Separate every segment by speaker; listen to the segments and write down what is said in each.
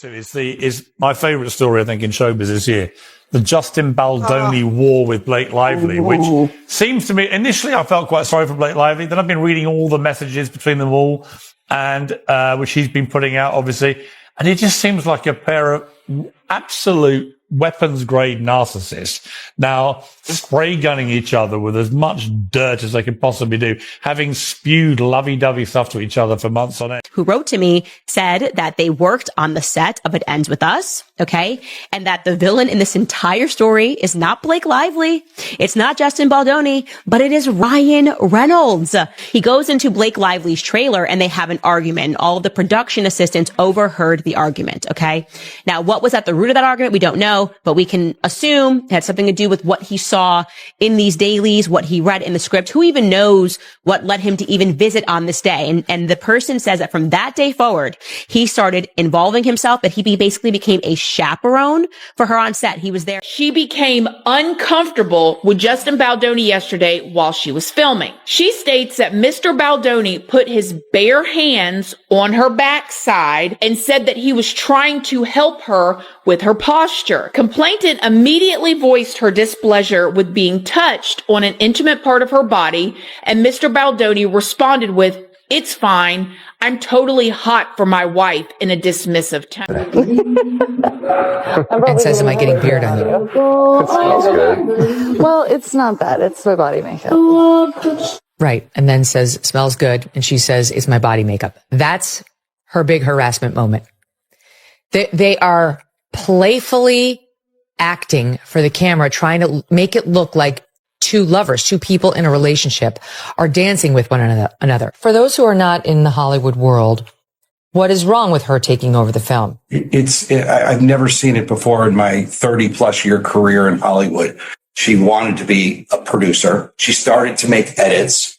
Speaker 1: Is my favourite story, I think, in showbiz this year. The Justin Baldoni war with Blake Lively, which seems to me, initially I felt quite sorry for Blake Lively. Then I've been reading all the messages between them all, and which he's been putting out, obviously. And it just seems like a pair of absolute weapons-grade narcissists now spray gunning each other with as much dirt as they can possibly do, having spewed lovey-dovey stuff to each other for months on end.
Speaker 2: Who wrote to me said that they worked on the set of It Ends With Us, okay? And that the villain in this entire story is not Blake Lively. It's not Justin Baldoni, but it is Ryan Reynolds. He goes into Blake Lively's trailer and they have an argument. All of the production assistants overheard the argument, okay? Now, what was at the root of that argument? We don't know, but we can assume it had something to do with what he saw in these dailies, what he read in the script. Who even knows what led him to even visit on this day? And the person says that from that day forward, he started involving himself, that he basically became a chaperone for her on set. He was there.
Speaker 3: She became uncomfortable with Justin Baldoni yesterday while she was filming. She states that Mr. Baldoni put his bare hands on her backside and said that he was trying to help her with her posture. Complainant immediately voiced her displeasure with being touched on an intimate part of her body, and Mr. Baldoni responded with, "It's fine. I'm totally hot for my wife," in a dismissive tone.
Speaker 4: And says, "Am I getting beard on you?"
Speaker 5: It smells good. Well, it's not that. It's my body makeup.
Speaker 4: Right. And then says, "Smells good." And she says, "It's my body makeup." That's her big harassment moment. They are playfully acting for the camera, trying to make it look like two lovers, two people in a relationship are dancing with one another. For those who are not in the Hollywood world, what is wrong with her taking over the film?
Speaker 6: I've never seen it before in my 30 plus year career in Hollywood. She wanted to be a producer. She started to make edits.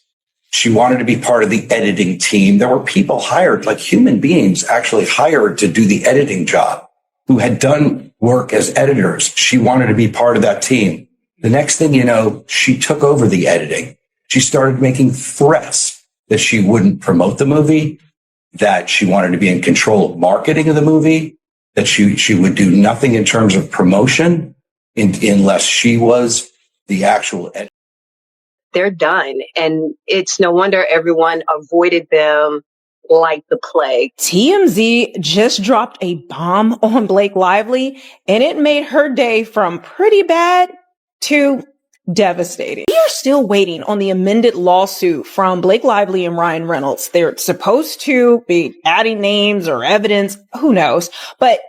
Speaker 6: She wanted to be part of the editing team. There were people hired, like human beings actually hired to do the editing job, who had done work as editors. She wanted to be part of that team. The next thing you know, she took over the editing. She started making threats that she wouldn't promote the movie, that she wanted to be in control of marketing of the movie, that she would do nothing in terms of promotion unless she was the actual editor.
Speaker 7: They're done. And it's no wonder everyone avoided them like the plague.
Speaker 8: TMZ just dropped a bomb on Blake Lively, and it made her day from pretty bad to devastating. We are still waiting on the amended lawsuit from Blake Lively and Ryan Reynolds. They're supposed to be adding names or evidence, who knows, but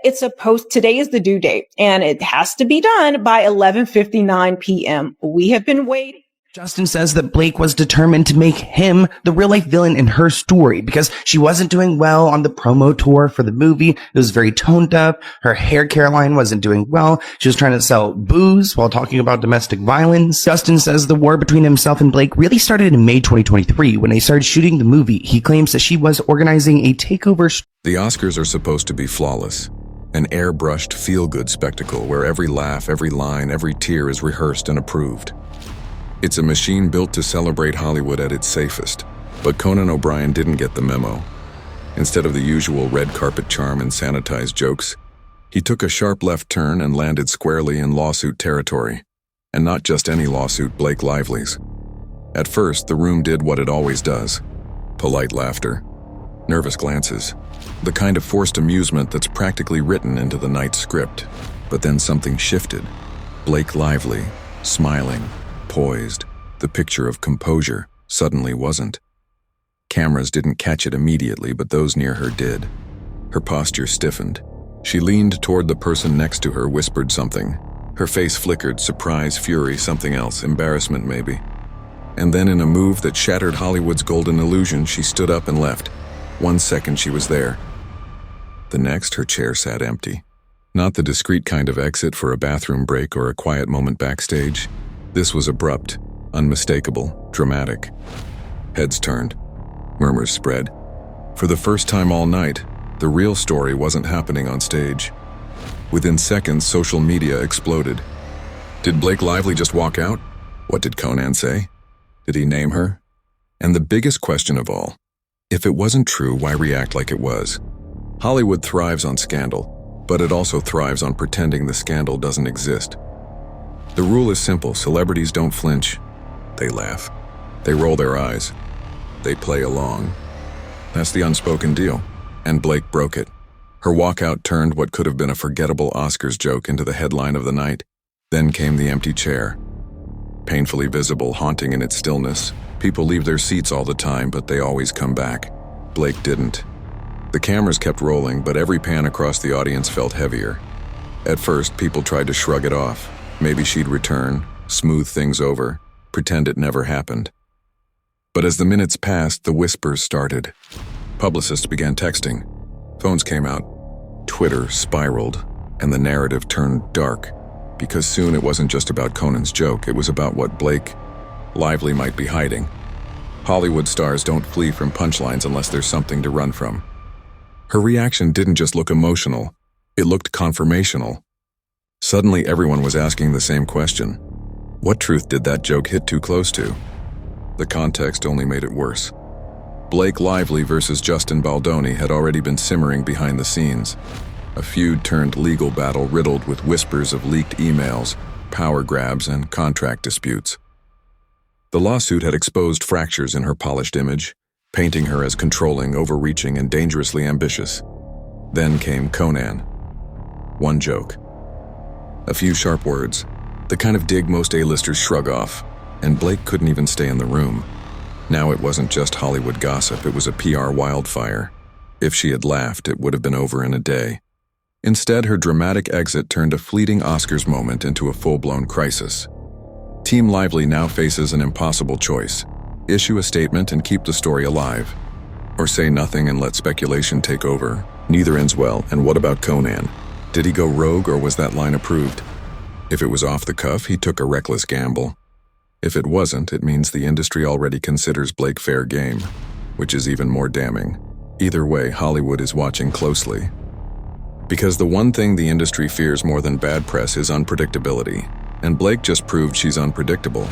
Speaker 8: today is the due date, and it has to be done by 11:59 p.m. We have been waiting.
Speaker 9: Justin says that Blake was determined to make him the real-life villain in her story because she wasn't doing well on the promo tour for the movie. It was very toned up. Her hair care line wasn't doing well. She was trying to sell booze while talking about domestic violence. Justin says the war between himself and Blake really started in May 2023 when they started shooting the movie. He claims that she was organizing a takeover.
Speaker 10: The Oscars are supposed to be flawless. An airbrushed, feel-good spectacle where every laugh, every line, every tear is rehearsed and approved. It's a machine built to celebrate Hollywood at its safest. But Conan O'Brien didn't get the memo. Instead of the usual red carpet charm and sanitized jokes, he took a sharp left turn and landed squarely in lawsuit territory. And not just any lawsuit, Blake Lively's. At first, the room did what it always does. Polite laughter. Nervous glances. The kind of forced amusement that's practically written into the night's script. But then something shifted. Blake Lively, smiling, poised, the picture of composure, suddenly wasn't. Cameras didn't catch it immediately, but those near her did. Her posture stiffened. She leaned toward the person next to her, whispered something. Her face flickered, surprise, fury, something else, embarrassment maybe. And then in a move that shattered Hollywood's golden illusion, she stood up and left. 1 second she was there. The next, her chair sat empty. Not the discreet kind of exit for a bathroom break or a quiet moment backstage. This was abrupt, unmistakable, dramatic. Heads turned. Murmurs spread. For the first time all night, the real story wasn't happening on stage. Within seconds, social media exploded. Did Blake Lively just walk out? What did Conan say? Did he name her? And the biggest question of all, if it wasn't true, why react like it was? Hollywood thrives on scandal. but it also thrives on pretending the scandal doesn't exist. The rule is simple: celebrities don't flinch. They laugh. They roll their eyes. They play along. That's the unspoken deal. And Blake broke it. Her walkout turned what could have been a forgettable Oscars joke into the headline of the night. Then came the empty chair. Painfully visible, haunting in its stillness. People leave their seats all the time, but they always come back. Blake didn't. The cameras kept rolling, but every pan across the audience felt heavier. At first, people tried to shrug it off. Maybe she'd return, smooth things over, pretend it never happened. But as the minutes passed, the whispers started. Publicists began texting. Phones came out. Twitter spiraled, and the narrative turned dark, because soon it wasn't just about Conan's joke, it was about what Blake Lively might be hiding. Hollywood stars don't flee from punchlines unless there's something to run from. Her reaction didn't just look emotional, it looked confirmational. Suddenly everyone was asking the same question. What truth did that joke hit too close to? The context only made it worse. Blake Lively versus Justin Baldoni had already been simmering behind the scenes. A feud turned legal battle riddled with whispers of leaked emails, power grabs, and contract disputes. The lawsuit had exposed fractures in her polished image, painting her as controlling, overreaching, and dangerously ambitious. Then came Conan. One joke. A few sharp words, the kind of dig most A-listers shrug off, and Blake couldn't even stay in the room. Now it wasn't just Hollywood gossip, it was a PR wildfire. If she had laughed, it would have been over in a day. Instead, her dramatic exit turned a fleeting Oscars moment into a full-blown crisis. Team Lively now faces an impossible choice: issue a statement and keep the story alive, or say nothing and let speculation take over. Neither ends well. And what about Conan? Did he go rogue, or was that line approved? If it was off the cuff, he took a reckless gamble. If it wasn't, it means the industry already considers Blake fair game, which is even more damning. Either way, Hollywood is watching closely. Because the one thing the industry fears more than bad press is unpredictability, and Blake just proved she's unpredictable.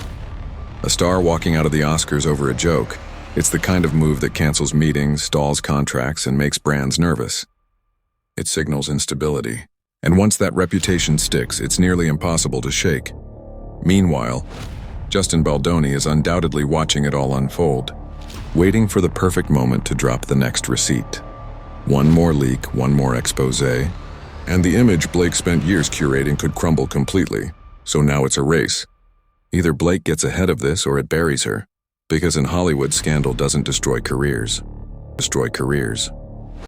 Speaker 10: A star walking out of the Oscars over a joke, it's the kind of move that cancels meetings, stalls contracts, and makes brands nervous. It signals instability, and once that reputation sticks, it's nearly impossible to shake. Meanwhile, Justin Baldoni is undoubtedly watching it all unfold, waiting for the perfect moment to drop the next receipt. One more leak, one more expose, and the image Blake spent years curating could crumble completely. So now it's a race. Either Blake gets ahead of this or it buries her, because in Hollywood, scandal doesn't destroy careers.